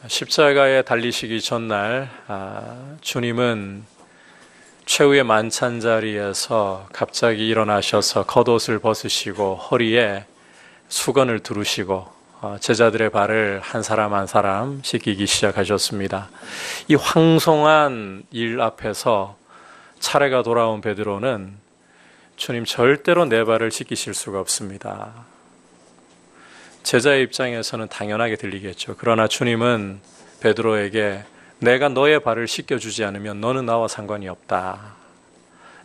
십자가에 달리시기 전날 주님은 최후의 만찬 자리에서 갑자기 일어나셔서 겉옷을 벗으시고 허리에 수건을 두르시고 제자들의 발을 한 사람 한 사람 씻기기 시작하셨습니다. 이 황송한 일 앞에서 차례가 돌아온 베드로는 주님 절대로 내 발을 씻기실 수가 없습니다. 제자의 입장에서는 당연하게 들리겠죠. 그러나 주님은 베드로에게 내가 너의 발을 씻겨주지 않으면 너는 나와 상관이 없다.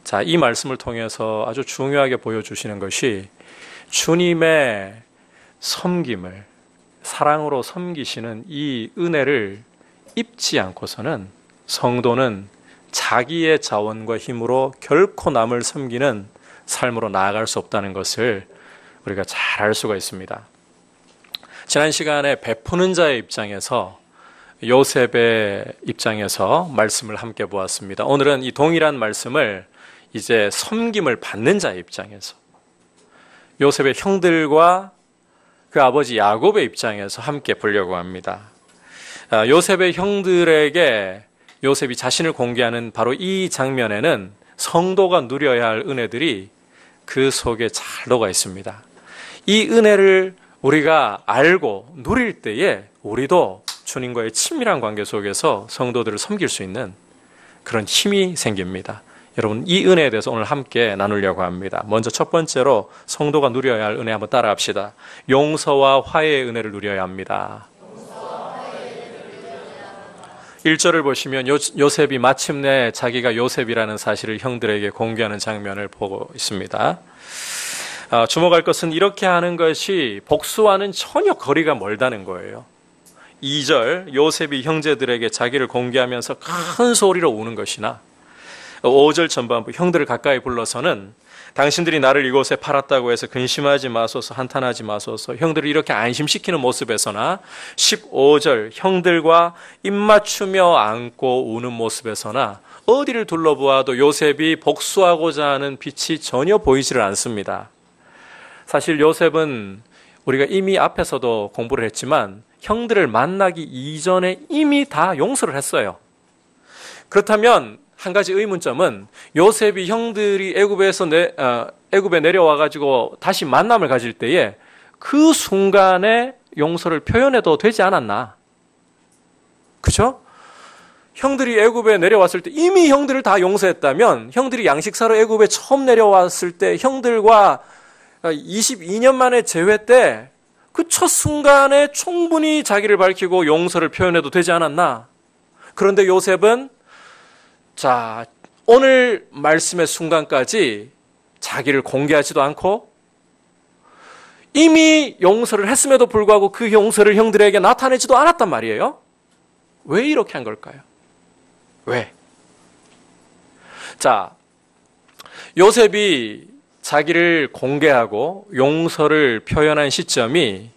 자, 이 말씀을 통해서 아주 중요하게 보여주시는 것이 주님의 섬김을 사랑으로 섬기시는 이 은혜를 입지 않고서는 성도는 자기의 자원과 힘으로 결코 남을 섬기는 삶으로 나아갈 수 없다는 것을 우리가 잘 알 수가 있습니다. 지난 시간에 베푸는 자의 입장에서 요셉의 입장에서 말씀을 함께 보았습니다. 오늘은 이 동일한 말씀을 이제 섬김을 받는 자의 입장에서 요셉의 형들과 그 아버지 야곱의 입장에서 함께 보려고 합니다. 요셉의 형들에게 요셉이 자신을 공개하는 바로 이 장면에는 성도가 누려야 할 은혜들이 그 속에 잘 녹아 있습니다. 이 은혜를 우리가 알고 누릴 때에 우리도 주님과의 친밀한 관계 속에서 성도들을 섬길 수 있는 그런 힘이 생깁니다. 여러분, 이 은혜에 대해서 오늘 함께 나누려고 합니다. 먼저 첫 번째로 성도가 누려야 할 은혜 한번 따라 합시다. 용서와 화해의 은혜를 누려야 합니다. 1절을 보시면 요셉이 마침내 자기가 요셉이라는 사실을 형들에게 공개하는 장면을 보고 있습니다. 주목할 것은 이렇게 하는 것이 복수와는 전혀 거리가 멀다는 거예요. 2절 요셉이 형제들에게 자기를 공개하면서 큰 소리로 우는 것이나 5절 전반부 형들을 가까이 불러서는 당신들이 나를 이곳에 팔았다고 해서 근심하지 마소서, 한탄하지 마소서, 형들을 이렇게 안심시키는 모습에서나 15절 형들과 입맞추며 안고 우는 모습에서나 어디를 둘러보아도 요셉이 복수하고자 하는 빛이 전혀 보이지를 않습니다. 사실 요셉은 우리가 이미 앞에서도 공부를 했지만 형들을 만나기 이전에 이미 다 용서를 했어요. 그렇다면 한 가지 의문점은 요셉이 형들이 애굽에 내려와가지고 다시 만남을 가질 때에 그 순간에 용서를 표현해도 되지 않았나? 그죠? 형들이 애굽에 내려왔을 때 이미 형들을 다 용서했다면 형들이 양식 사러 애굽에 처음 내려왔을 때 형들과 22년 만에 재회 때 그 첫 순간에 충분히 자기를 밝히고 용서를 표현해도 되지 않았나? 그런데 요셉은 자, 오늘 말씀의 순간까지 자기를 공개하지도 않고 이미 용서를 했음에도 불구하고 그 용서를 형들에게 나타내지도 않았단 말이에요. 왜 이렇게 한 걸까요? 왜? 자, 요셉이 자기를 공개하고 용서를 표현한 시점이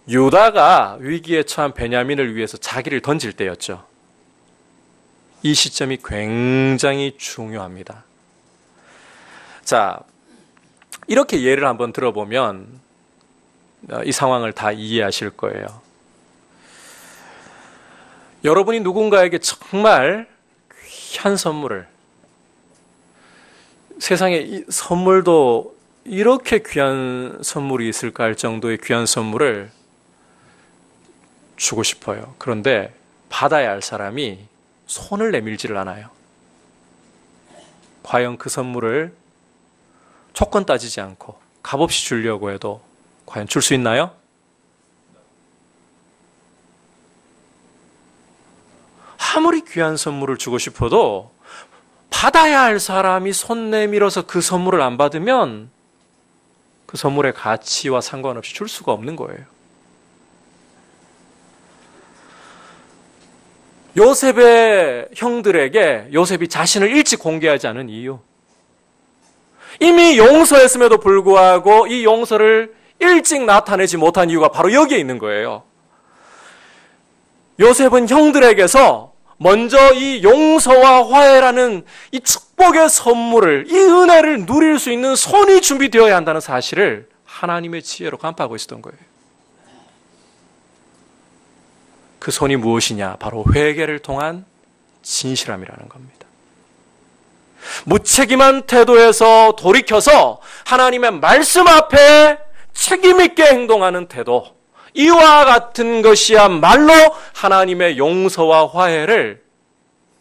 유다가 위기에 처한 베냐민을 위해서 자기를 던질 때였죠. 이 시점이 굉장히 중요합니다. 자, 이렇게 예를 한번 들어보면 이 상황을 다 이해하실 거예요. 여러분이 누군가에게 정말 귀한 선물을, 세상에 이 선물도 이렇게 귀한 선물이 있을까 할 정도의 귀한 선물을 주고 싶어요. 그런데 받아야 할 사람이 손을 내밀지를 않아요. 과연 그 선물을 조건 따지지 않고 값없이 주려고 해도 과연 줄 수 있나요? 아무리 귀한 선물을 주고 싶어도 받아야 할 사람이 손 내밀어서 그 선물을 안 받으면 그 선물의 가치와 상관없이 줄 수가 없는 거예요. 요셉의 형들에게 요셉이 자신을 일찍 공개하지 않은 이유, 이미 용서했음에도 불구하고 이 용서를 일찍 나타내지 못한 이유가 바로 여기에 있는 거예요. 요셉은 형들에게서 먼저 이 용서와 화해라는 이 축복의 선물을, 이 은혜를 누릴 수 있는 손이 준비되어야 한다는 사실을 하나님의 지혜로 간파하고 있었던 거예요. 그 손이 무엇이냐? 바로 회개를 통한 진실함이라는 겁니다. 무책임한 태도에서 돌이켜서 하나님의 말씀 앞에 책임 있게 행동하는 태도, 이와 같은 것이야말로 하나님의 용서와 화해를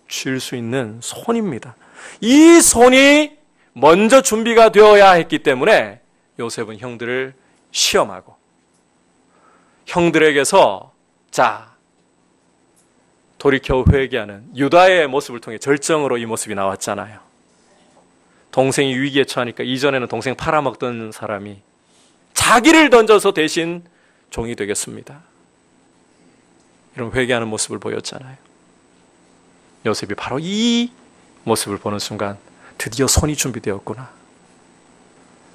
줄 수 있는 손입니다. 이 손이 먼저 준비가 되어야 했기 때문에 요셉은 형들을 시험하고 형들에게서 자, 돌이켜 회개하는 유다의 모습을 통해 절정으로 이 모습이 나왔잖아요. 동생이 위기에 처하니까 이전에는 동생 팔아먹던 사람이 자기를 던져서 대신 종이 되겠습니다. 이런 회개하는 모습을 보였잖아요. 요셉이 바로 이 모습을 보는 순간 드디어 손이 준비되었구나.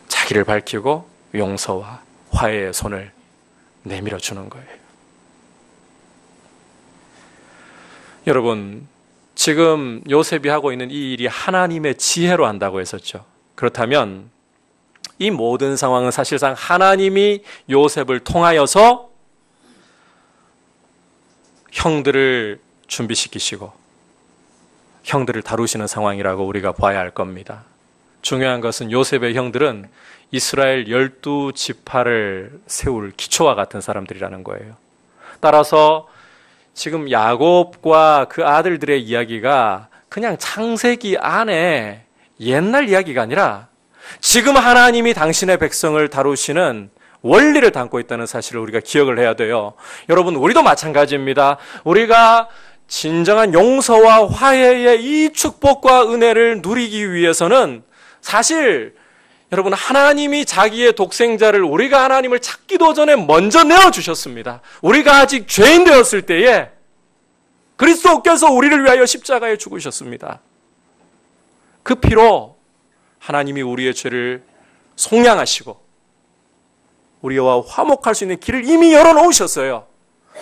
자기를 밝히고 용서와 화해의 손을 내밀어 주는 거예요. 여러분, 지금 요셉이 하고 있는 이 일이 하나님의 지혜로 한다고 했었죠. 그렇다면 이 모든 상황은 사실상 하나님이 요셉을 통하여서 형들을 준비시키시고 형들을 다루시는 상황이라고 우리가 봐야 할 겁니다. 중요한 것은 요셉의 형들은 이스라엘 12지파를 세울 기초와 같은 사람들이라는 거예요. 따라서 지금 야곱과 그 아들들의 이야기가 그냥 창세기 안에 옛날 이야기가 아니라 지금 하나님이 당신의 백성을 다루시는 원리를 담고 있다는 사실을 우리가 기억을 해야 돼요. 여러분, 우리도 마찬가지입니다. 우리가 진정한 용서와 화해의 이 축복과 은혜를 누리기 위해서는 사실 여러분, 하나님이 자기의 독생자를 우리가 하나님을 찾기도 전에 먼저 내어주셨습니다. 우리가 아직 죄인 되었을 때에 그리스도께서 우리를 위하여 십자가에 죽으셨습니다. 그 피로 하나님이 우리의 죄를 속량하시고 우리와 화목할 수 있는 길을 이미 열어놓으셨어요.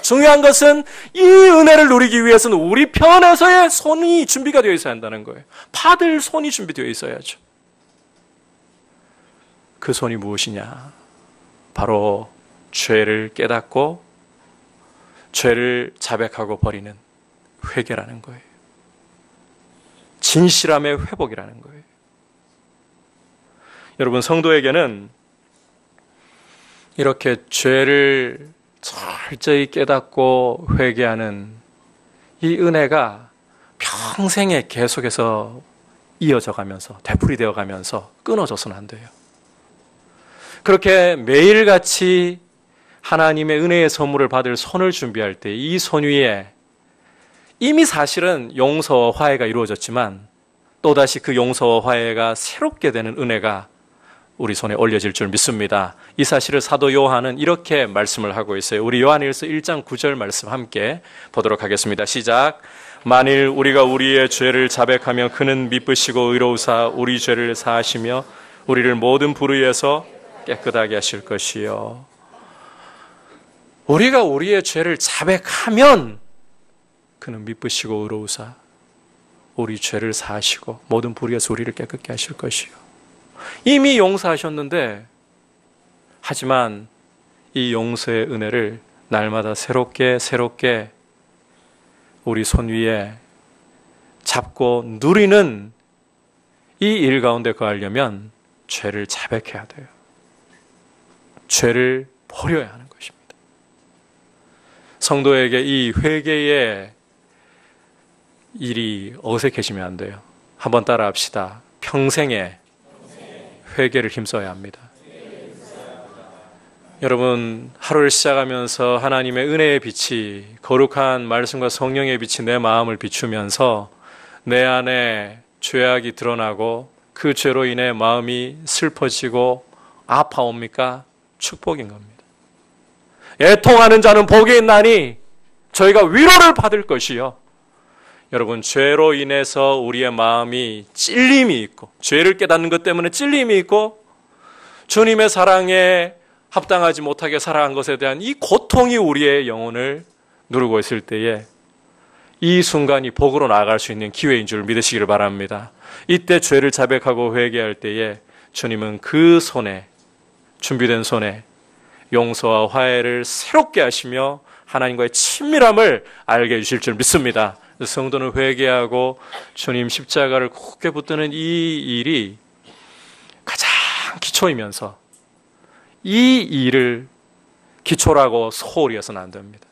중요한 것은 이 은혜를 누리기 위해서는 우리 편에서의 손이 준비가 되어 있어야 한다는 거예요. 받을 손이 준비되어 있어야죠. 그 손이 무엇이냐? 바로 죄를 깨닫고 죄를 자백하고 버리는 회개라는 거예요. 진실함의 회복이라는 거예요. 여러분, 성도에게는 이렇게 죄를 철저히 깨닫고 회개하는 이 은혜가 평생에 계속해서 이어져 가면서 되풀이되어 가면서 끊어져서는 안 돼요. 그렇게 매일같이 하나님의 은혜의 선물을 받을 손을 준비할 때 이 손 위에 이미 사실은 용서와 화해가 이루어졌지만 또다시 그 용서와 화해가 새롭게 되는 은혜가 우리 손에 올려질 줄 믿습니다. 이 사실을 사도 요한은 이렇게 말씀을 하고 있어요. 우리 요한일서 1장 9절 말씀 함께 보도록 하겠습니다. 시작. 만일 우리가 우리의 죄를 자백하며 그는 미쁘시고 의로우사 우리 죄를 사하시며 우리를 모든 불의에서 깨끗하게 하실 것이요. 우리가 우리의 죄를 자백하면 그는 미쁘시고 의로우사 우리 죄를 사하시고 모든 불의에서 우리를 깨끗게 하실 것이요. 이미 용서하셨는데 하지만 이 용서의 은혜를 날마다 새롭게 우리 손 위에 잡고 누리는 이 일 가운데 거하려면 죄를 자백해야 돼요. 죄를 버려야 하는 것입니다. 성도에게 이 회개의 일이 어색해지면 안 돼요. 한번 따라 합시다. 평생에 회개를 힘써야 합니다. 여러분, 하루를 시작하면서 하나님의 은혜의 빛이 거룩한 말씀과 성령의 빛이 내 마음을 비추면서 내 안에 죄악이 드러나고 그 죄로 인해 마음이 슬퍼지고 아파옵니까? 축복인 겁니다. 애통하는 자는 복이 있나니 저희가 위로를 받을 것이요. 여러분, 죄로 인해서 우리의 마음이 찔림이 있고 죄를 깨닫는 것 때문에 찔림이 있고 주님의 사랑에 합당하지 못하게 살아간 것에 대한 이 고통이 우리의 영혼을 누르고 있을 때에 이 순간이 복으로 나아갈 수 있는 기회인 줄 믿으시기를 바랍니다. 이때 죄를 자백하고 회개할 때에 주님은 그 손에, 준비된 손에 용서와 화해를 새롭게 하시며 하나님과의 친밀함을 알게 해주실 줄 믿습니다. 성도는 회개하고 주님 십자가를 굳게 붙드는 이 일이 가장 기초이면서 이 일을 기초라고 소홀히 해서는 안 됩니다.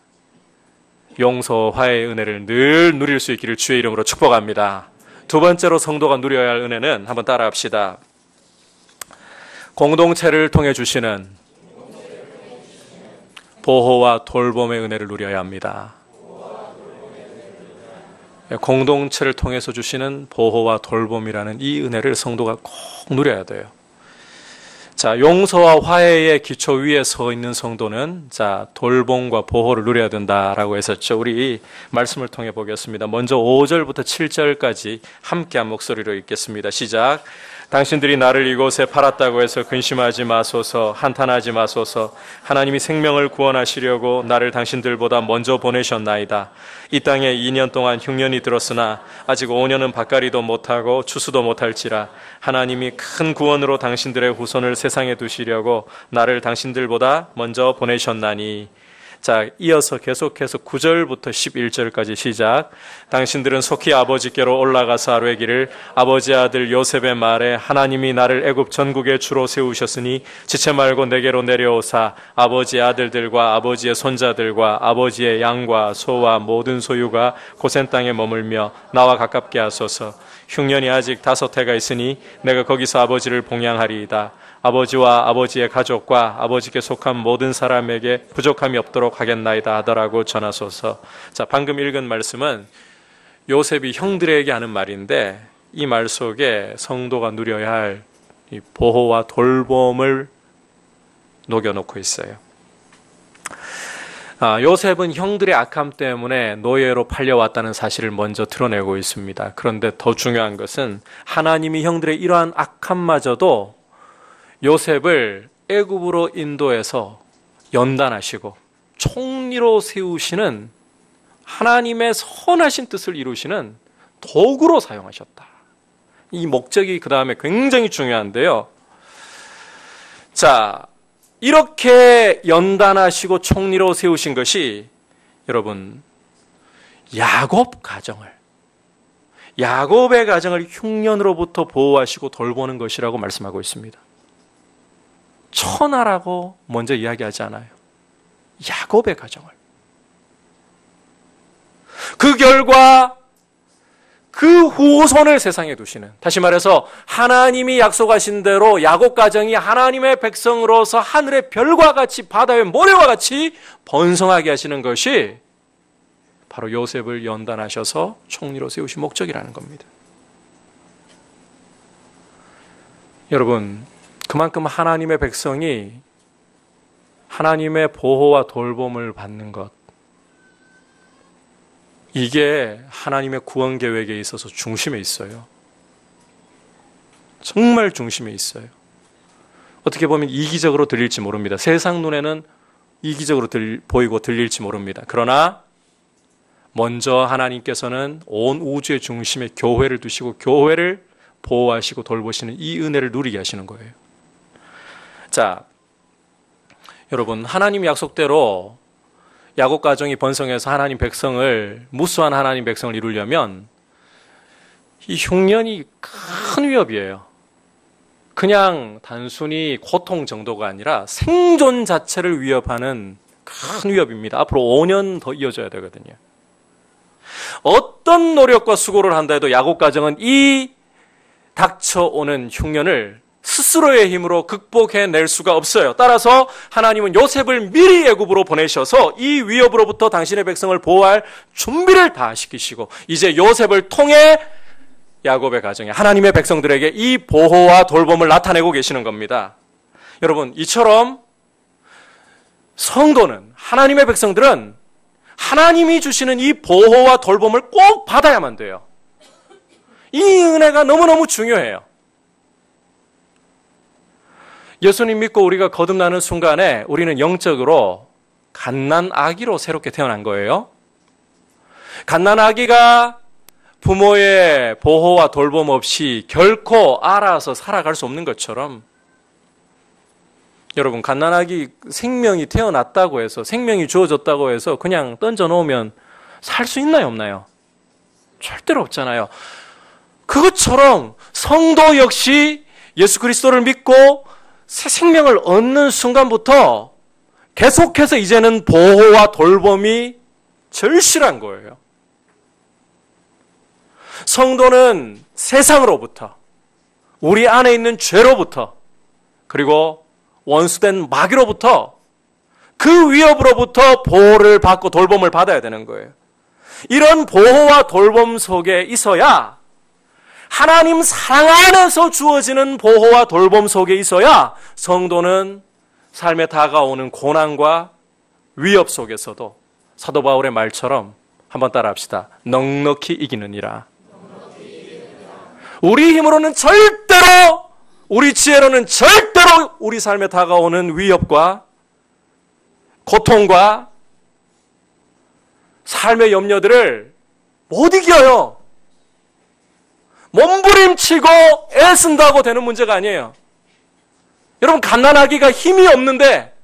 용서, 화해의 은혜를 늘 누릴 수 있기를 주의 이름으로 축복합니다. 두 번째로 성도가 누려야 할 은혜는 한번 따라합시다. 공동체를 통해 주시는 보호와 돌봄의 은혜를 누려야 합니다. 공동체를 통해서 주시는 보호와 돌봄이라는 이 은혜를 성도가 꼭 누려야 돼요. 자, 용서와 화해의 기초 위에 서 있는 성도는 자, 돌봄과 보호를 누려야 된다라고 했었죠. 우리 말씀을 통해 보겠습니다. 먼저 5절부터 7절까지 함께한 목소리로 읽겠습니다. 시작. 당신들이 나를 이곳에 팔았다고 해서 근심하지 마소서, 한탄하지 마소서. 하나님이 생명을 구원하시려고 나를 당신들보다 먼저 보내셨나이다. 이 땅에 2년 동안 흉년이 들었으나 아직 5년은 밭갈이도 못하고 추수도 못할지라. 하나님이 큰 구원으로 당신들의 후손을 세상에 두시려고 나를 당신들보다 먼저 보내셨나니. 자, 이어서 계속해서 9절부터 11절까지 시작. 당신들은 속히 아버지께로 올라가서 아뢰기를 아버지 아들 요셉의 말에 하나님이 나를 애굽 전국에 주로 세우셨으니 지체 말고 내게로 내려오사 아버지의 아들들과 아버지의 손자들과 아버지의 양과 소와 모든 소유가 고센 땅에 머물며 나와 가깝게 하소서. 흉년이 아직 5해가 있으니 내가 거기서 아버지를 봉양하리이다. 아버지와 아버지의 가족과 아버지께 속한 모든 사람에게 부족함이 없도록 하겠나이다 하더라고 전하소서. 자, 방금 읽은 말씀은 요셉이 형들에게 하는 말인데 이 말 속에 성도가 누려야 할 이 보호와 돌봄을 녹여놓고 있어요. 요셉은 형들의 악함 때문에 노예로 팔려왔다는 사실을 먼저 드러내고 있습니다. 그런데 더 중요한 것은 하나님이 형들의 이러한 악함마저도 요셉을 애굽으로 인도해서 연단하시고 총리로 세우시는 하나님의 선하신 뜻을 이루시는 도구로 사용하셨다. 이 목적이 그 다음에 굉장히 중요한데요. 자, 이렇게 연단하시고 총리로 세우신 것이 여러분 야곱의 가정을 흉년으로부터 보호하시고 돌보는 것이라고 말씀하고 있습니다. 천하라고 먼저 이야기하지 않아요. 야곱의 가정을. 그 결과 그 후손을 세상에 두시는, 다시 말해서 하나님이 약속하신 대로 야곱 가정이 하나님의 백성으로서 하늘의 별과 같이 바다의 모래와 같이 번성하게 하시는 것이 바로 요셉을 연단하셔서 총리로 세우신 목적이라는 겁니다. 여러분, 그만큼 하나님의 백성이 하나님의 보호와 돌봄을 받는 것, 이게 하나님의 구원 계획에 있어서 중심에 있어요. 정말 중심에 있어요. 어떻게 보면 이기적으로 들릴지 모릅니다. 세상 눈에는 이기적으로 보이고 들릴지 모릅니다. 그러나 먼저 하나님께서는 온 우주의 중심에 교회를 두시고 교회를 보호하시고 돌보시는 이 은혜를 누리게 하시는 거예요. 자, 여러분, 하나님 약속대로 야곱 가정이 번성해서 하나님 백성을, 무수한 하나님 백성을 이루려면 이 흉년이 큰 위협이에요. 그냥 단순히 고통 정도가 아니라 생존 자체를 위협하는 큰 위협입니다. 앞으로 5년 더 이어져야 되거든요. 어떤 노력과 수고를 한다 해도 야곱 가정은 이 닥쳐오는 흉년을 스스로의 힘으로 극복해낼 수가 없어요. 따라서 하나님은 요셉을 미리 애굽으로 보내셔서 이 위협으로부터 당신의 백성을 보호할 준비를 다 시키시고 이제 요셉을 통해 야곱의 가정에, 하나님의 백성들에게 이 보호와 돌봄을 나타내고 계시는 겁니다. 여러분, 이처럼 성도는, 하나님의 백성들은 하나님이 주시는 이 보호와 돌봄을 꼭 받아야만 돼요. 이 은혜가 너무너무 중요해요. 예수님 믿고 우리가 거듭나는 순간에 우리는 영적으로 갓난아기로 새롭게 태어난 거예요. 갓난아기가 부모의 보호와 돌봄 없이 결코 알아서 살아갈 수 없는 것처럼 여러분, 갓난아기 생명이 태어났다고 해서, 생명이 주어졌다고 해서 그냥 던져놓으면 살 수 있나요, 없나요? 절대로 없잖아요. 그것처럼 성도 역시 예수 그리스도를 믿고 새 생명을 얻는 순간부터 계속해서 이제는 보호와 돌봄이 절실한 거예요. 성도는 세상으로부터, 우리 안에 있는 죄로부터, 그리고 원수된 마귀로부터, 그 위협으로부터 보호를 받고 돌봄을 받아야 되는 거예요. 이런 보호와 돌봄 속에 있어야, 하나님 사랑 안에서 주어지는 보호와 돌봄 속에 있어야 성도는 삶에 다가오는 고난과 위협 속에서도 사도 바울의 말처럼 한번 따라합시다. 넉넉히 이기느니라. 우리 힘으로는 절대로, 우리 지혜로는 절대로 우리 삶에 다가오는 위협과 고통과 삶의 염려들을 못 이겨요. 몸부림치고 애쓴다고 되는 문제가 아니에요. 여러분, 갓난아기가 힘이 없는데,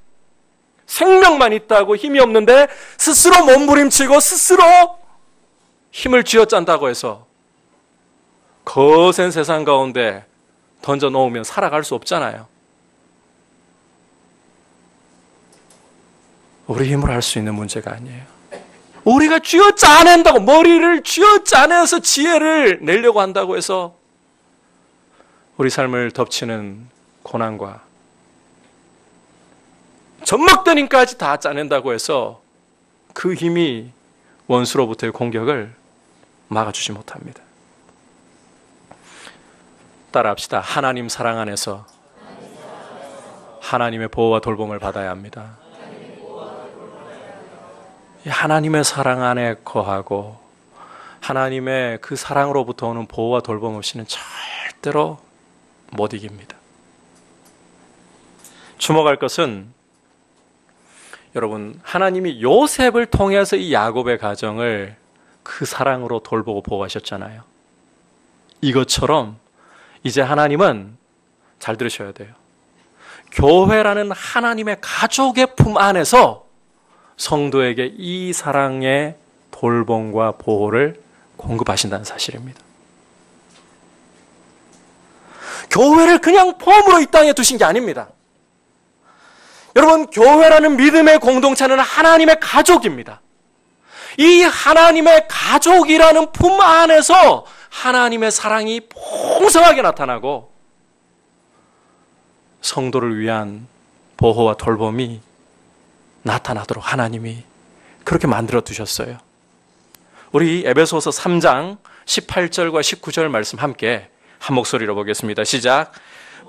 생명만 있다고 힘이 없는데 스스로 몸부림치고 스스로 힘을 쥐어짠다고 해서 거센 세상 가운데 던져놓으면 살아갈 수 없잖아요. 우리 힘으로 할 수 있는 문제가 아니에요. 우리가 쥐어짜낸다고, 머리를 쥐어짜내서 지혜를 내려고 한다고 해서 우리 삶을 덮치는 고난과 점막된 힘까지 다 짜낸다고 해서 그 힘이 원수로부터의 공격을 막아주지 못합니다. 따라합시다. 하나님 사랑 안에서 하나님의 보호와 돌봄을 받아야 합니다. 하나님의 사랑 안에 거하고 하나님의 그 사랑으로부터 오는 보호와 돌봄 없이는 절대로 못 이깁니다. 주목할 것은, 여러분, 하나님이 요셉을 통해서 이 야곱의 가정을 그 사랑으로 돌보고 보호하셨잖아요. 이것처럼 이제 하나님은, 잘 들으셔야 돼요, 교회라는 하나님의 가족의 품 안에서 성도에게 이 사랑의 돌봄과 보호를 공급하신다는 사실입니다. 교회를 그냥 폼으로 이 땅에 두신 게 아닙니다. 여러분, 교회라는 믿음의 공동체는 하나님의 가족입니다. 이 하나님의 가족이라는 품 안에서 하나님의 사랑이 풍성하게 나타나고 성도를 위한 보호와 돌봄이 나타나도록 하나님이 그렇게 만들어 두셨어요. 우리 에베소서 3장 18절과 19절 말씀 함께 한 목소리로 보겠습니다. 시작.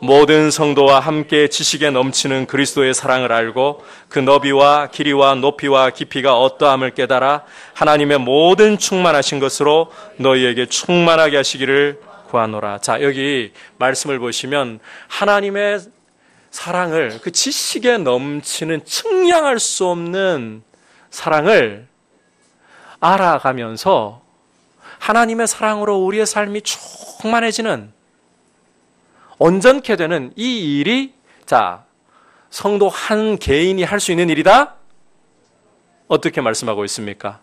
모든 성도와 함께 지식에 넘치는 그리스도의 사랑을 알고 그 너비와 길이와 높이와 깊이가 어떠함을 깨달아 하나님의 모든 충만하신 것으로 너희에게 충만하게 하시기를 구하노라. 자, 여기 말씀을 보시면 하나님의 사랑을, 그 지식에 넘치는 측량할 수 없는 사랑을 알아가면서 하나님의 사랑으로 우리의 삶이 충만해지는, 온전케 되는 이 일이, 자, 성도 한 개인이 할 수 있는 일이다? 어떻게 말씀하고 있습니까?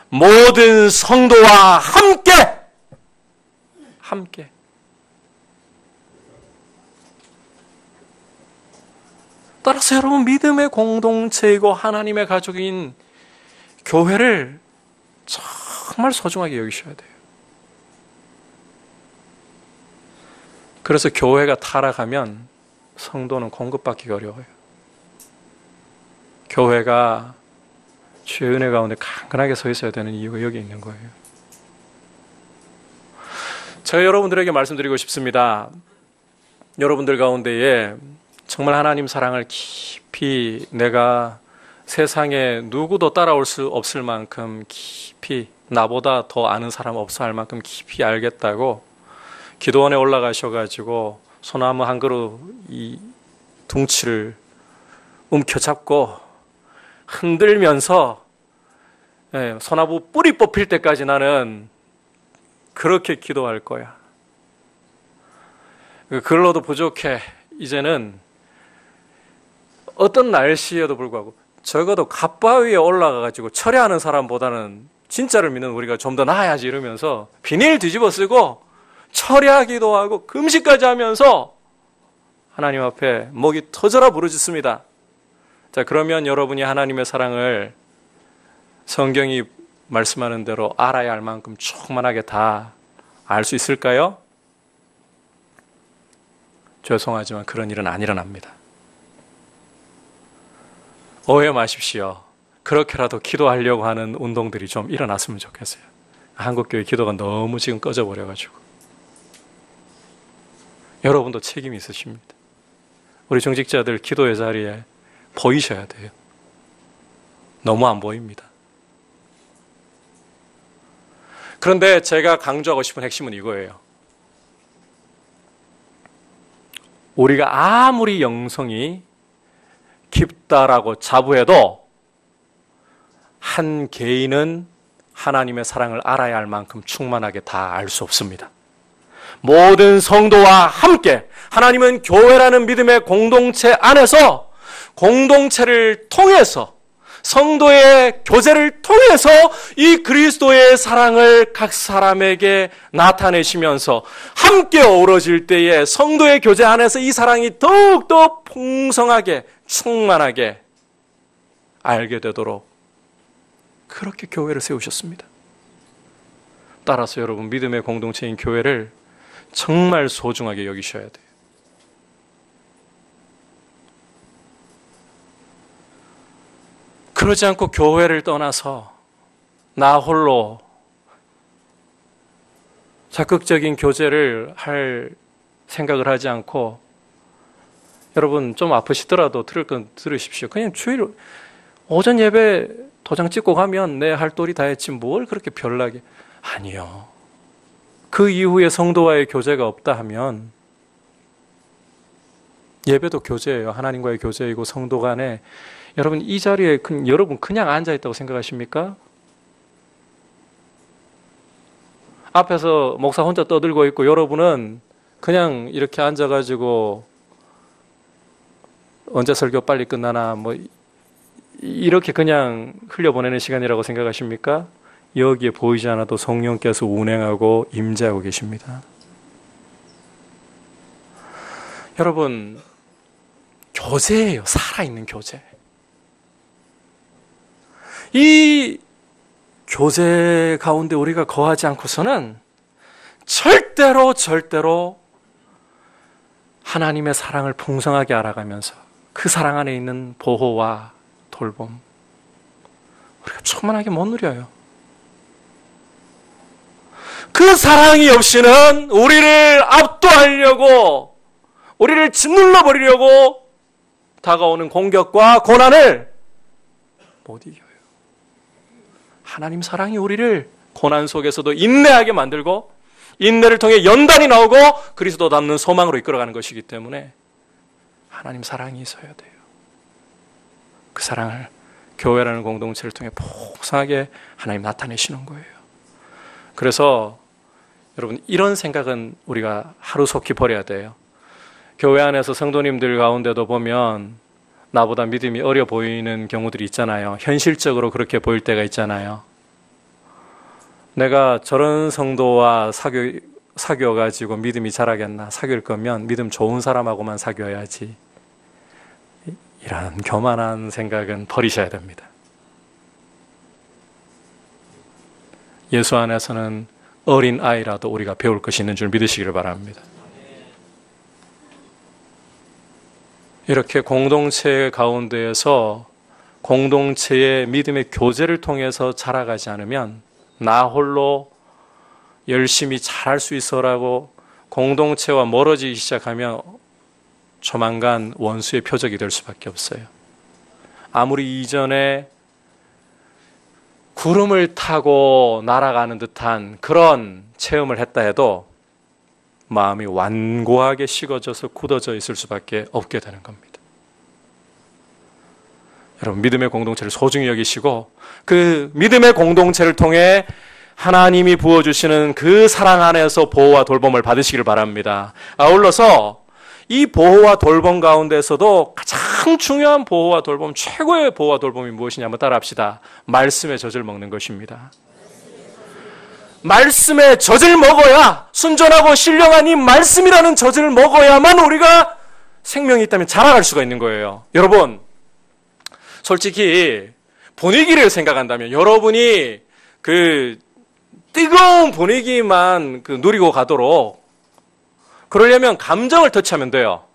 모든 성도와 함께! 함께. 따라서 여러분, 믿음의 공동체이고 하나님의 가족인 교회를 정말 소중하게 여기셔야 돼요. 그래서 교회가 타락하면 성도는 공급받기가 어려워요. 교회가 주의 은혜 가운데 강건하게 서 있어야 되는 이유가 여기 있는 거예요. 제가 여러분들에게 말씀드리고 싶습니다. 여러분들 가운데에 정말 하나님 사랑을 깊이, 내가 세상에 누구도 따라올 수 없을 만큼 깊이, 나보다 더 아는 사람 없어 할 만큼 깊이 알겠다고 기도원에 올라가셔가지고 소나무 한 그루 이 둥치를 움켜잡고 흔들면서 소나무 뿌리 뽑힐 때까지 나는 그렇게 기도할 거야. 그걸로도 부족해. 이제는 어떤 날씨에도 불구하고 적어도 갓바 위에 올라가가지고 철야하는 사람보다는 진짜를 믿는 우리가 좀 더 나아야지 이러면서 비닐 뒤집어 쓰고 철야하기도 하고 금식까지 하면서 하나님 앞에 목이 터져라 부르짖습니다. 자, 그러면 여러분이 하나님의 사랑을 성경이 말씀하는 대로 알아야 할 만큼 충만하게 다 알 수 있을까요? 죄송하지만 그런 일은 안 일어납니다. 오해 마십시오. 그렇게라도 기도하려고 하는 운동들이 좀 일어났으면 좋겠어요. 한국교회 기도가 너무 지금 꺼져버려가지고. 여러분도 책임이 있으십니다. 우리 중직자들 기도의 자리에 보이셔야 돼요. 너무 안 보입니다. 그런데 제가 강조하고 싶은 핵심은 이거예요. 우리가 아무리 영성이 깊다라고 자부해도 한 개인은 하나님의 사랑을 알아야 할 만큼 충만하게 다 알 수 없습니다. 모든 성도와 함께 하나님은 교회라는 믿음의 공동체 안에서 공동체를 통해서 성도의 교제를 통해서 이 그리스도의 사랑을 각 사람에게 나타내시면서 함께 어우러질 때에 성도의 교제 안에서 이 사랑이 더욱더 풍성하게 충만하게 알게 되도록 그렇게 교회를 세우셨습니다. 따라서 여러분 믿음의 공동체인 교회를 정말 소중하게 여기셔야 돼요. 그러지 않고 교회를 떠나서 나 홀로 적극적인 교제를 할 생각을 하지 않고 여러분 좀 아프시더라도 들을 건 들으십시오. 그냥 주일 오전 예배 도장 찍고 가면 내 할 도리 다 했지 뭘 그렇게 별나게. 아니요. 그 이후에 성도와의 교제가 없다 하면 예배도 교제예요. 하나님과의 교제이고 성도 간에 여러분 이 자리에 여러분 그냥 앉아있다고 생각하십니까? 앞에서 목사 혼자 떠들고 있고 여러분은 그냥 이렇게 앉아가지고 언제 설교 빨리 끝나나 뭐 이렇게 그냥 흘려보내는 시간이라고 생각하십니까? 여기에 보이지 않아도 성령께서 운행하고 임재하고 계십니다. 여러분 교제예요. 살아있는 교제. 이 교제 가운데 우리가 거하지 않고서는 절대로 하나님의 사랑을 풍성하게 알아가면서 그 사랑 안에 있는 보호와 돌봄 우리가 충만하게 못 누려요. 그 사랑이 없이는 우리를 압도하려고 우리를 짓눌러 버리려고 다가오는 공격과 고난을 못 이겨요. 하나님 사랑이 우리를 고난 속에서도 인내하게 만들고 인내를 통해 연단이 나오고 그리스도 닮는 소망으로 이끌어가는 것이기 때문에 하나님 사랑이 있어야 돼요. 그 사랑을 교회라는 공동체를 통해 풍성하게 하나님 나타내시는 거예요. 그래서 여러분 이런 생각은 우리가 하루속히 버려야 돼요. 교회 안에서 성도님들 가운데도 보면 나보다 믿음이 어려 보이는 경우들이 있잖아요. 현실적으로 그렇게 보일 때가 있잖아요. 내가 저런 성도와 사귀어가지고 믿음이 자라겠나? 사귈 거면 믿음 좋은 사람하고만 사귀어야지. 이런 교만한 생각은 버리셔야 됩니다. 예수 안에서는 어린 아이라도 우리가 배울 것이 있는 줄 믿으시기를 바랍니다. 이렇게 공동체 가운데에서 공동체의 믿음의 교제를 통해서 자라가지 않으면 나 홀로 열심히 잘할 수 있어라고 공동체와 멀어지기 시작하면 조만간 원수의 표적이 될 수밖에 없어요. 아무리 이전에 구름을 타고 날아가는 듯한 그런 체험을 했다 해도 마음이 완고하게 식어져서 굳어져 있을 수밖에 없게 되는 겁니다. 여러분 믿음의 공동체를 소중히 여기시고 그 믿음의 공동체를 통해 하나님이 부어주시는 그 사랑 안에서 보호와 돌봄을 받으시길 바랍니다. 아울러서 이 보호와 돌봄 가운데서도 가장 중요한 보호와 돌봄, 최고의 보호와 돌봄이 무엇이냐 한번 따라합시다. 말씀의 젖을 먹는 것입니다. 말씀의 젖을 먹어야, 순전하고 신령한 이 말씀이라는 젖을 먹어야만 우리가 생명이 있다면 자라갈 수가 있는 거예요. 여러분, 솔직히 분위기를 생각한다면 여러분이 그 뜨거운 분위기만 누리고 가도록, 그러려면 감정을 터치하면 돼요.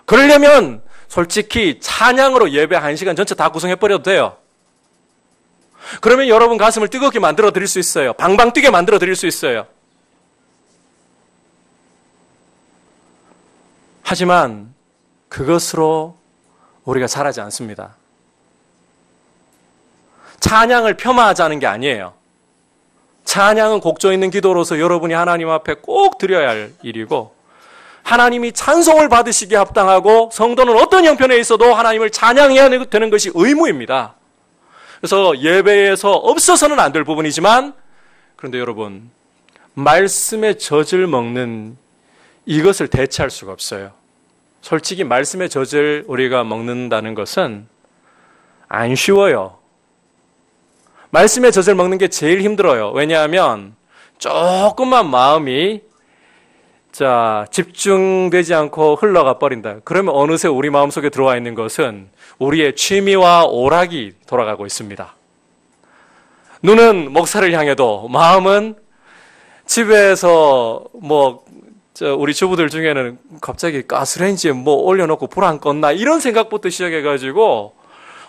그러려면 솔직히 찬양으로 예배 1시간 전체 다 구성해버려도 돼요. 그러면 여러분 가슴을 뜨겁게 만들어 드릴 수 있어요. 방방 뛰게 만들어 드릴 수 있어요. 하지만 그것으로 우리가 자라지 않습니다. 찬양을 폄하하자는 게 아니에요. 찬양은 곡조 있는 기도로서 여러분이 하나님 앞에 꼭 드려야 할 일이고, 하나님이 찬송을 받으시기에 합당하고, 성도는 어떤 형편에 있어도 하나님을 찬양해야 되는 것이 의무입니다. 그래서 예배에서 없어서는 안 될 부분이지만, 그런데 여러분, 말씀의 젖을 먹는 이것을 대체할 수가 없어요. 솔직히 말씀의 젖을 우리가 먹는다는 것은 안 쉬워요. 말씀의 젖을 먹는 게 제일 힘들어요. 왜냐하면 조금만 마음이 집중되지 않고 흘러가 버린다. 그러면 어느새 우리 마음속에 들어와 있는 것은 우리의 취미와 오락이 돌아가고 있습니다. 눈은 목사를 향해도 마음은 집에서 우리 주부들 중에는 갑자기 가스레인지에 올려놓고 불 안 껐나 이런 생각부터 시작해가지고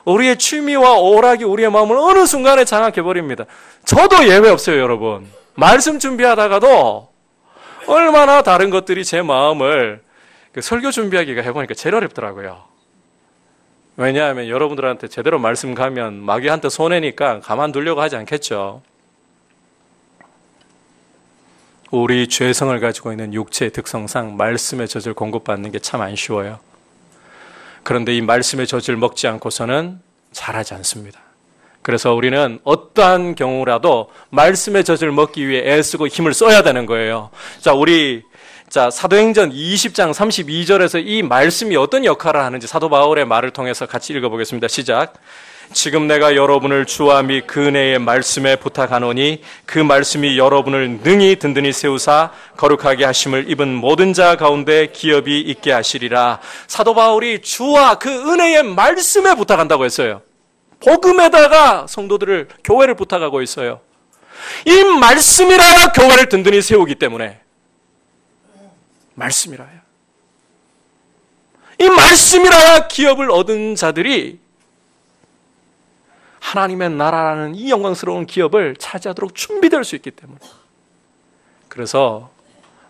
우리의 취미와 오락이 우리의 마음을 어느 순간에 장악해버립니다. 저도 예외 없어요, 여러분. 말씀 준비하다가도 얼마나 다른 것들이 제 마음을 설교 준비하기가 해보니까 제일 어렵더라고요. 왜냐하면 여러분들한테 제대로 말씀 가면 마귀한테 손해니까 가만두려고 하지 않겠죠. 우리 죄성을 가지고 있는 육체의 특성상 말씀의 젖을 공급받는 게 참 안 쉬워요. 그런데 이 말씀의 젖을 먹지 않고서는 자라지 않습니다. 그래서 우리는 어떠한 경우라도 말씀의 젖을 먹기 위해 애쓰고 힘을 써야 되는 거예요. 사도행전 20장 32절에서 이 말씀이 어떤 역할을 하는지 사도 바울의 말을 통해서 같이 읽어보겠습니다. 시작. 지금 내가 여러분을 주와 및 그 은혜의 말씀에 부탁하노니 그 말씀이 여러분을 능히 든든히 세우사 거룩하게 하심을 입은 모든 자 가운데 기업이 있게 하시리라. 사도 바울이 주와 그 은혜의 말씀에 부탁한다고 했어요. 복음에다가 성도들을, 교회를 부탁하고 있어요. 이 말씀이라야 교회를 든든히 세우기 때문에. 말씀이라야. 이 말씀이라야 기업을 얻은 자들이 하나님의 나라라는 이 영광스러운 기업을 차지하도록 준비될 수 있기 때문에. 그래서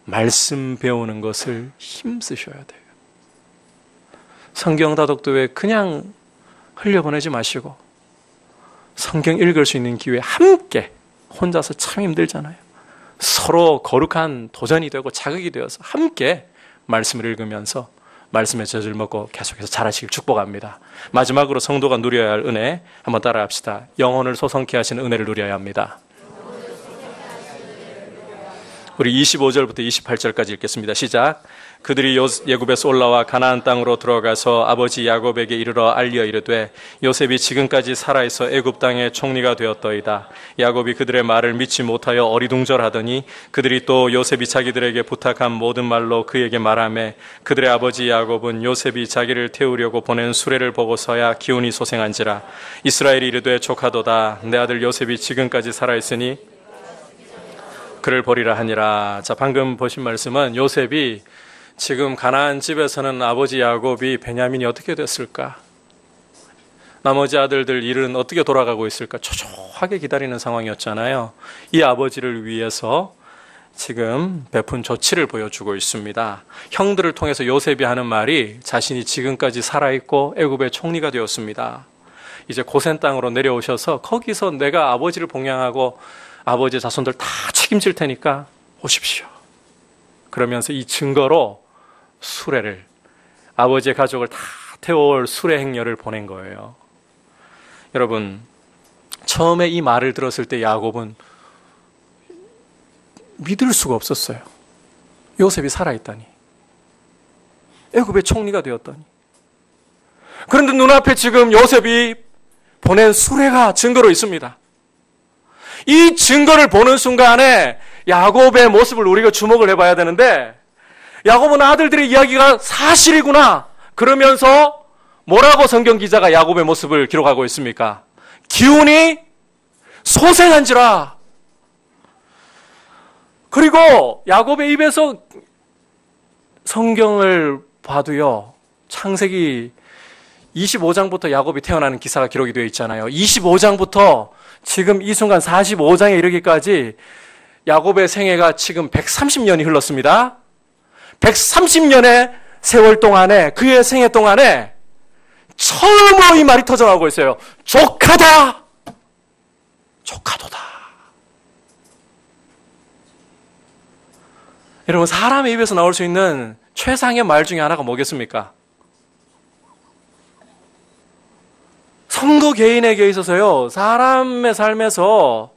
말씀 배우는 것을 힘쓰셔야 돼요. 성경 다독도 왜 그냥 흘려보내지 마시고 성경 읽을 수 있는 기회에 함께, 혼자서 참 힘들잖아요. 서로 거룩한 도전이 되고 자극이 되어서 함께 말씀을 읽으면서 말씀의 젖을 먹고 계속해서 자라시길 축복합니다. 마지막으로 성도가 누려야 할 은혜 한번 따라합시다. 영혼을 소성케 하시는 은혜를 누려야 합니다. 우리 25절부터 28절까지 읽겠습니다. 시작. 그들이 애굽에서 올라와 가나안 땅으로 들어가서 아버지 야곱에게 이르러 알려 이르되 요셉이 지금까지 살아있어 애굽 땅의 총리가 되었더이다. 야곱이 그들의 말을 믿지 못하여 어리둥절하더니 그들이 또 요셉이 자기들에게 부탁한 모든 말로 그에게 말하매 그들의 아버지 야곱은 요셉이 자기를 태우려고 보낸 수레를 보고서야 기운이 소생한지라. 이스라엘이 이르되 조카도다. 내 아들 요셉이 지금까지 살아있으니 그를 버리라 하니라. 방금 보신 말씀은 요셉이 지금 가나안 집에서는 아버지 야곱이 베냐민이 어떻게 됐을까? 나머지 아들들 일은 어떻게 돌아가고 있을까? 초조하게 기다리는 상황이었잖아요. 이 아버지를 위해서 지금 베푼 조치를 보여주고 있습니다. 형들을 통해서 요셉이 하는 말이 자신이 지금까지 살아있고 애굽의 총리가 되었습니다. 이제 고센 땅으로 내려오셔서 거기서 내가 아버지를 봉양하고 아버지의 자손들 다 책임질 테니까 오십시오. 그러면서 이 증거로 수레를, 아버지의 가족을 다 태워올 수레 행렬을 보낸 거예요. 여러분, 처음에 이 말을 들었을 때 야곱은 믿을 수가 없었어요. 요셉이 살아있다니. 애굽의 총리가 되었더니. 그런데 눈앞에 지금 요셉이 보낸 수레가 증거로 있습니다. 이 증거를 보는 순간에 야곱의 모습을 우리가 주목을 해봐야 되는데, 야곱은 아들들의 이야기가 사실이구나 그러면서 뭐라고 성경 기자가 야곱의 모습을 기록하고 있습니까? 기운이 소생한지라. 그리고 야곱의 입에서 성경을 봐도요, 창세기 25장부터 야곱이 태어나는 기사가 기록이 되어 있잖아요. 25장부터 지금 이 순간 45장에 이르기까지 야곱의 생애가 지금 130년이 흘렀습니다. 130년의 세월 동안에, 그의 생애 동안에 처음으로 이 말이 터져나오고 있어요. 조카다! 조카도다. 여러분, 사람의 입에서 나올 수 있는 최상의 말 중에 하나가 뭐겠습니까? 성도 개인에게 있어서요, 사람의 삶에서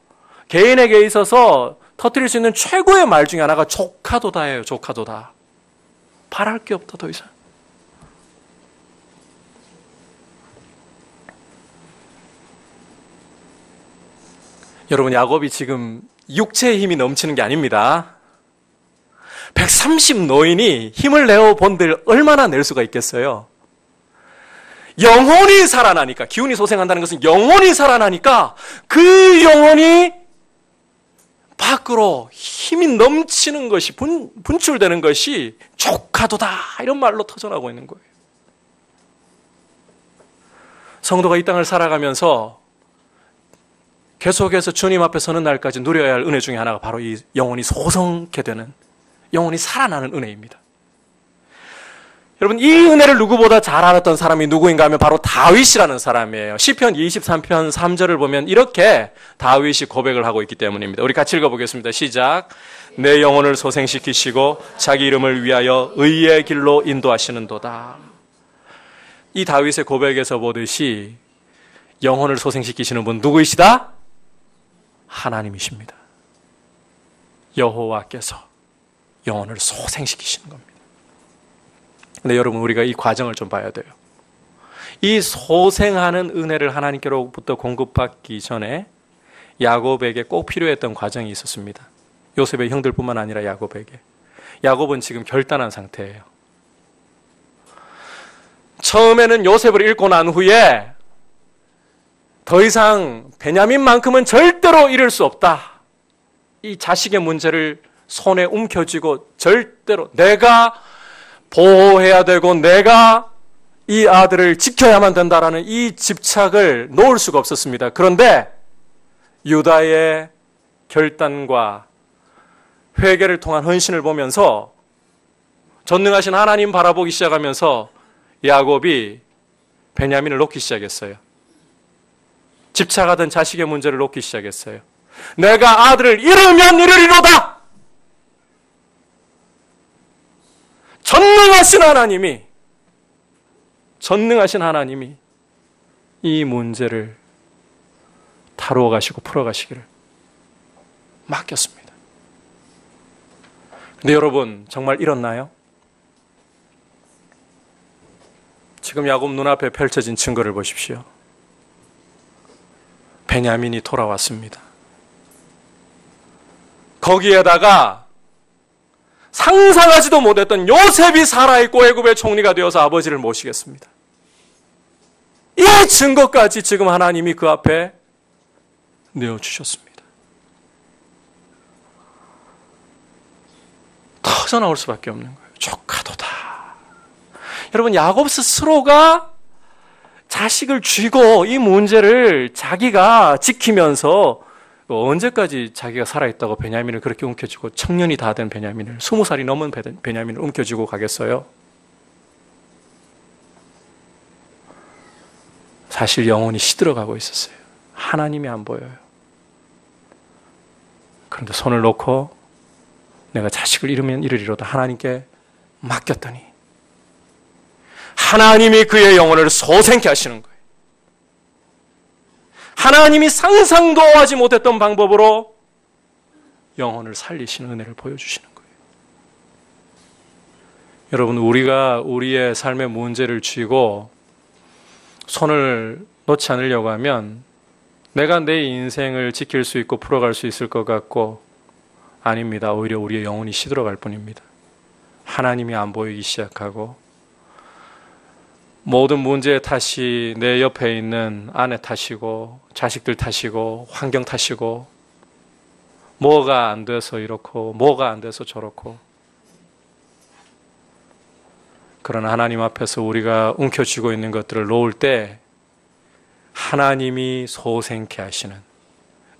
개인에게 있어서 터뜨릴 수 있는 최고의 말 중에 하나가 조카도다예요. 조카도다. 바랄 게 없다, 더 이상. 여러분, 야곱이 지금 육체의 힘이 넘치는 게 아닙니다. 130 노인이 힘을 내어 본들 얼마나 낼 수가 있겠어요? 영혼이 살아나니까, 기운이 소생한다는 것은 영혼이 살아나니까 그 영혼이 밖으로 힘이 넘치는 것이, 분출되는 것이 조카도다, 이런 말로 터져나오고 있는 거예요. 성도가 이 땅을 살아가면서 계속해서 주님 앞에 서는 날까지 누려야 할 은혜 중에 하나가 바로 이 영혼이 소성케 되는, 영혼이 살아나는 은혜입니다. 여러분, 이 은혜를 누구보다 잘 알았던 사람이 누구인가 하면 바로 다윗이라는 사람이에요. 시편 23편 3절을 보면 이렇게 다윗이 고백을 하고 있기 때문입니다. 우리 같이 읽어보겠습니다. 시작. 내 영혼을 소생시키시고 자기 이름을 위하여 의의 길로 인도하시는도다. 이 다윗의 고백에서 보듯이 영혼을 소생시키시는 분 누구이시다? 하나님이십니다. 여호와께서 영혼을 소생시키시는 겁니다. 근데 여러분, 우리가 이 과정을 좀 봐야 돼요. 이 소생하는 은혜를 하나님께로부터 공급받기 전에 야곱에게 꼭 필요했던 과정이 있었습니다. 요셉의 형들뿐만 아니라 야곱에게. 야곱은 지금 결단한 상태예요. 처음에는 요셉을 잃고 난 후에 더 이상 베냐민만큼은 절대로 잃을 수 없다. 이 자식의 문제를 손에 움켜쥐고 절대로 내가 보호해야 되고 내가 이 아들을 지켜야만 된다라는 이 집착을 놓을 수가 없었습니다. 그런데 유다의 결단과 회개를 통한 헌신을 보면서 전능하신 하나님 바라보기 시작하면서 야곱이 베냐민을 놓기 시작했어요. 집착하던 자식의 문제를 놓기 시작했어요. 내가 아들을 잃으면 잃으리로다. 전능하신 하나님이 이 문제를 다루어 가시고 풀어 가시기를 맡겼습니다. 근데 여러분, 정말 잃었나요? 지금 야곱 눈앞에 펼쳐진 증거를 보십시오. 베냐민이 돌아왔습니다. 거기에다가 상상하지도 못했던 요셉이 살아있고 애굽의 총리가 되어서 아버지를 모시겠습니다. 이 증거까지 지금 하나님이 그 앞에 내어주셨습니다. 터져나올 수밖에 없는 거예요. 조카도다. 여러분, 야곱 스스로가 자식을 쥐고 이 문제를 자기가 지키면서 언제까지 자기가 살아있다고 베냐민을 그렇게 움켜쥐고 청년이 다 된 베냐민을, 20살이 넘은 베냐민을 움켜쥐고 가겠어요? 사실 영혼이 시들어가고 있었어요. 하나님이 안 보여요. 그런데 손을 놓고 내가 자식을 잃으면 잃으리로다 하나님께 맡겼더니 하나님이 그의 영혼을 소생케 하시는 거예요. 하나님이 상상도 하지 못했던 방법으로 영혼을 살리시는 은혜를 보여주시는 거예요. 여러분, 우리가 우리의 삶의 문제를 쥐고 손을 놓지 않으려고 하면 내가 내 인생을 지킬 수 있고 풀어갈 수 있을 것 같고, 아닙니다. 오히려 우리의 영혼이 시들어갈 뿐입니다. 하나님이 안 보이기 시작하고 모든 문제의 탓이 내 옆에 있는 아내 탓이고 자식들 탓이고 환경 탓이고, 뭐가 안 돼서 이렇고 뭐가 안 돼서 저렇고. 그러나 하나님 앞에서 우리가 움켜쥐고 있는 것들을 놓을 때 하나님이 소생케 하시는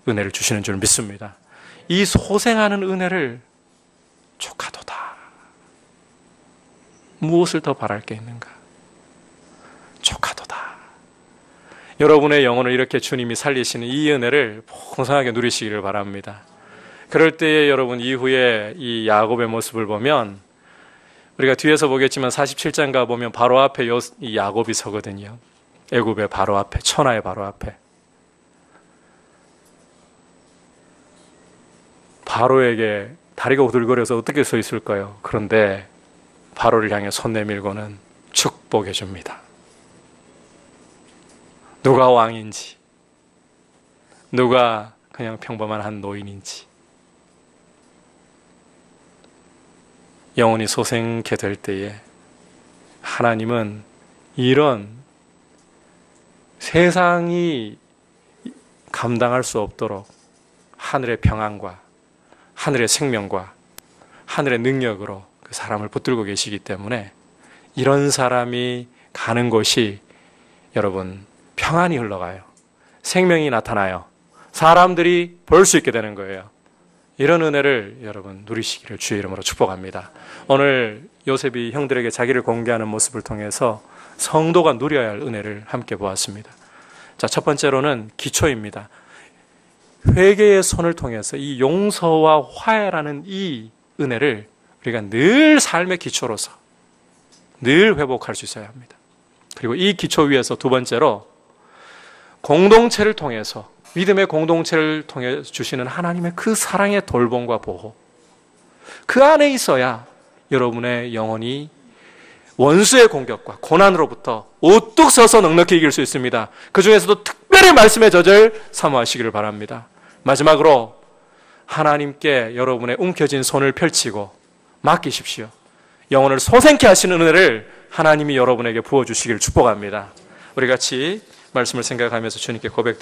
은혜를 주시는 줄 믿습니다. 이 소생하는 은혜를 족하도다. 무엇을 더 바랄 게 있는가? 족하도다. 여러분의 영혼을 이렇게 주님이 살리시는 이 은혜를 풍성하게 누리시기를 바랍니다. 그럴 때에 여러분, 이후에 이 야곱의 모습을 보면, 우리가 뒤에서 보겠지만 47장 가보면 바로 앞에 이 야곱이 서거든요. 애굽의 바로 앞에, 천하의 바로 앞에. 바로에게 다리가 우들거려서 어떻게 서 있을까요? 그런데 바로를 향해 손 내밀고는 축복해 줍니다. 누가 왕인지, 누가 그냥 평범한 한 노인인지, 영혼이 소생케 될 때에 하나님은 이런 세상이 감당할 수 없도록 하늘의 평안과 하늘의 생명과 하늘의 능력으로 그 사람을 붙들고 계시기 때문에 이런 사람이 가는 곳이 여러분 평안이 흘러가요. 생명이 나타나요. 사람들이 볼 수 있게 되는 거예요. 이런 은혜를 여러분 누리시기를 주의 이름으로 축복합니다. 오늘 요셉이 형들에게 자기를 공개하는 모습을 통해서 성도가 누려야 할 은혜를 함께 보았습니다. 자, 첫 번째로는 기초입니다. 회개의 손을 통해서 이 용서와 화해라는 이 은혜를 우리가 늘 삶의 기초로서 늘 회복할 수 있어야 합니다. 그리고 이 기초 위에서 두 번째로 공동체를 통해서, 믿음의 공동체를 통해 주시는 하나님의 그 사랑의 돌봄과 보호, 그 안에 있어야 여러분의 영혼이 원수의 공격과 고난으로부터 우뚝 서서 넉넉히 이길 수 있습니다. 그 중에서도 특별히 말씀의 저절 사모하시기를 바랍니다. 마지막으로 하나님께 여러분의 움켜진 손을 펼치고 맡기십시오. 영혼을 소생케 하시는 은혜를 하나님이 여러분에게 부어주시기를 축복합니다. 우리 같이 말씀을 생각하면서 주님께 고백드립니다.